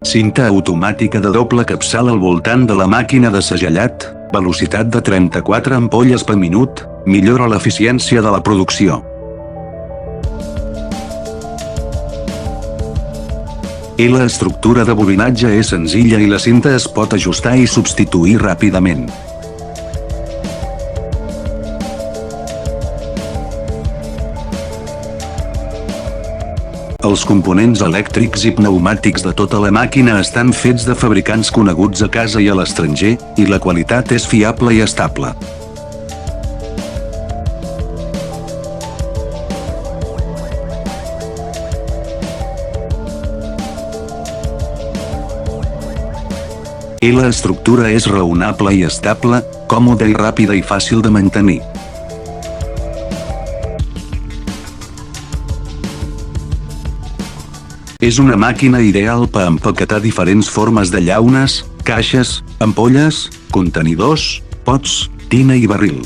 Cinta automàtica de doble capçal al voltant de la màquina de segellat, velocitat de 34 ampolles per minut, millora l'eficiència de la producció. I l'estructura de bobinatge és senzilla i la cinta es pot ajustar i substituir ràpidament. Els components elèctrics i pneumàtics de tota la màquina estan fets de fabricants coneguts a casa i a l'estranger, i la qualitat és fiable i estable. I l'estructura és raonable i estable, còmoda i ràpida i fàcil de mantenir. És una màquina ideal per empaquetar diferents formes de llaunes, caixes, ampolles, contenidors, pots, tina i barril.